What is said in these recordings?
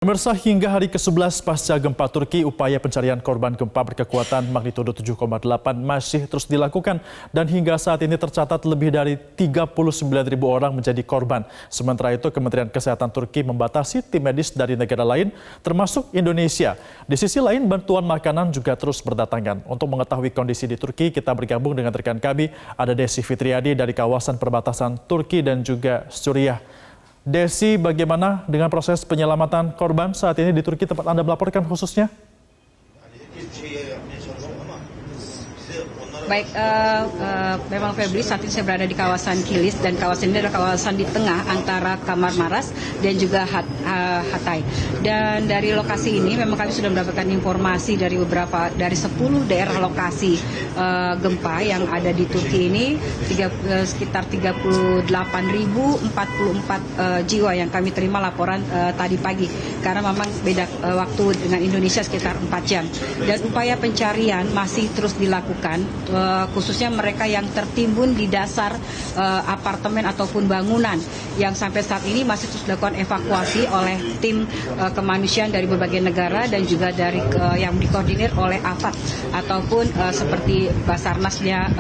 Pemirsa, hingga hari ke-11 pasca gempa Turki, upaya pencarian korban gempa berkekuatan magnitudo 7,8 masih terus dilakukan dan hingga saat ini tercatat lebih dari 39.000 orang menjadi korban. Sementara itu, Kementerian Kesehatan Turki membatasi tim medis dari negara lain, termasuk Indonesia. Di sisi lain, bantuan makanan juga terus berdatangan. Untuk mengetahui kondisi di Turki, kita bergabung dengan rekan kami, ada Desi Fitriadi dari kawasan perbatasan Turki dan juga Suriah. Desi, bagaimana dengan proses penyelamatan korban saat ini di Turki tempat Anda melaporkan khususnya? Baik, memang Febri, saat ini saya berada di kawasan Kilis dan kawasan ini adalah kawasan di tengah antara Kahramanmaraş dan juga Hatay. Dan dari lokasi ini memang kami sudah mendapatkan informasi dari 10 daerah lokasi gempa yang ada di Turki ini, sekitar 38.044 jiwa yang kami terima laporan tadi pagi. Karena memang beda waktu dengan Indonesia sekitar 4 jam. Dan upaya pencarian masih terus dilakukan, khususnya mereka yang tertimbun di dasar apartemen ataupun bangunan yang sampai saat ini masih terus dilakukan evakuasi oleh tim kemanusiaan dari berbagai negara dan juga dari yang dikoordinir oleh AFAD ataupun seperti Basarnasnya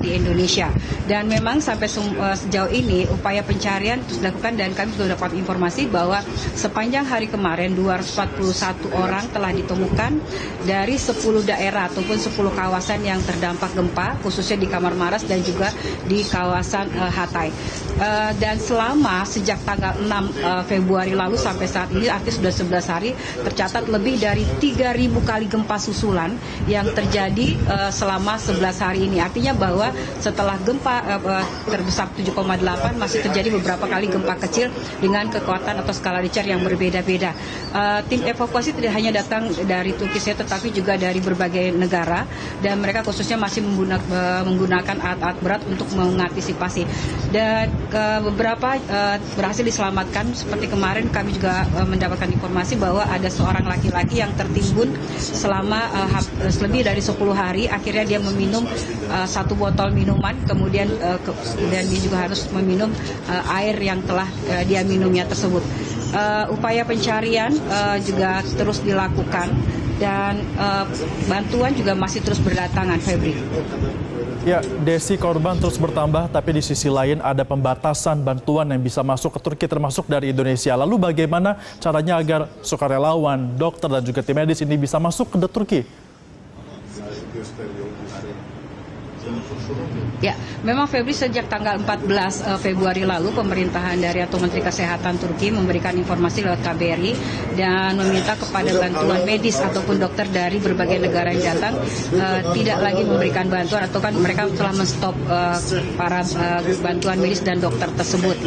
di Indonesia. Dan memang sampai sejauh ini upaya pencarian terus dilakukan dan kami sudah dapat informasi bahwa sepanjang hari kemarin 241 orang telah ditemukan dari 10 daerah ataupun 10 kawasan yang terdampak gempa, khususnya di Kahramanmaraş dan juga di kawasan Hatay. Dan selama sejak tanggal 6 Februari lalu sampai saat ini, artinya sudah 11 hari, tercatat lebih dari 3.000 kali gempa susulan yang terjadi selama 11 hari ini. Artinya bahwa setelah gempa terbesar 7,8 masih terjadi beberapa kali gempa kecil dengan kekuatan atau skala Richter yang berbeda-beda. Tim evakuasi tidak hanya datang dari Turki saja, tetapi juga dari berbagai negara dan mereka khususnya masih menggunakan alat-alat berat untuk mengantisipasi. Dan beberapa berhasil diselamatkan. Seperti kemarin kami juga mendapatkan informasi bahwa ada seorang laki-laki yang tertimbun selama lebih dari 10 hari. Akhirnya dia meminum 1 botol minuman, kemudian dia juga harus meminum air yang telah dia minumnya tersebut. Upaya pencarian juga terus dilakukan dan bantuan juga masih terus berdatangan, Febri. Ya, Desi, korban terus bertambah, tapi di sisi lain ada pembatasan bantuan yang bisa masuk ke Turki termasuk dari Indonesia. Lalu bagaimana caranya agar sukarelawan, dokter dan juga tim medis ini bisa masuk ke Turki? Ya, memang Febri, sejak tanggal 14 Februari lalu pemerintahan dari atau Menteri Kesehatan Turki memberikan informasi lewat KBRI dan meminta kepada bantuan medis ataupun dokter dari berbagai negara yang datang tidak lagi memberikan bantuan atau kan mereka telah menstop para bantuan medis dan dokter tersebut.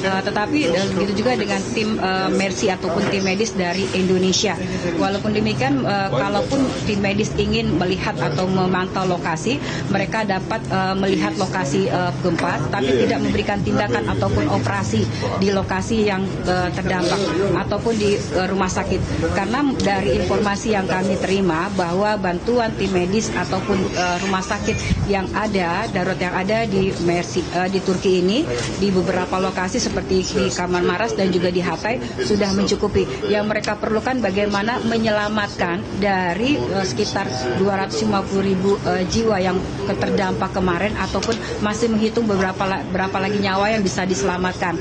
Tetapi begitu juga dengan tim Mercy ataupun tim medis dari Indonesia. Walaupun demikian, kalaupun tim medis ingin melihat atau memantau lokasi, mereka dapat melihat lokasi gempa, tapi tidak memberikan tindakan ataupun operasi di lokasi yang terdampak ataupun di rumah sakit. Karena dari informasi yang kami terima bahwa bantuan tim medis ataupun rumah sakit yang ada, darurat yang ada di Mercy di Turki ini, di beberapa lokasi seperti di Kahramanmaraş dan juga di Hatay sudah mencukupi. Yang mereka perlukan bagaimana menyelamatkan dari sekitar 250.000 jiwa yang terdampak kemarin ataupun masih menghitung berapa lagi nyawa yang bisa diselamatkan.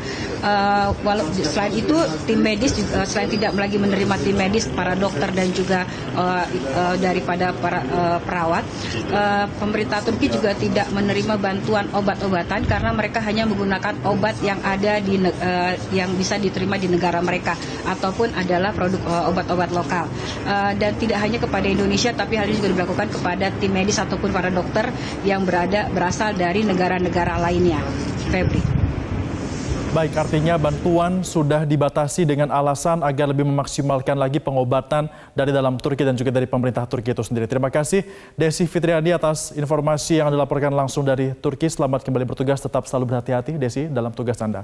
Selain itu, tim medis juga, selain tidak lagi menerima tim medis, para dokter dan juga daripada para perawat, pemerintah Turki juga tidak menerima bantuan obat-obatan karena mereka hanya menggunakan obat yang ada yang bisa diterima di negara mereka ataupun adalah produk obat-obat lokal. Dan tidak hanya kepada Indonesia, tapi hal ini juga dilakukan kepada tim medis ataupun para dokter yang berasal dari negara-negara lainnya. Febri. Baik, artinya bantuan sudah dibatasi dengan alasan agar lebih memaksimalkan lagi pengobatan dari dalam Turki dan juga dari pemerintah Turki itu sendiri. Terima kasih Desi Fitriadi atas informasi yang dilaporkan langsung dari Turki. Selamat kembali bertugas, tetap selalu berhati-hati Desi dalam tugas Anda.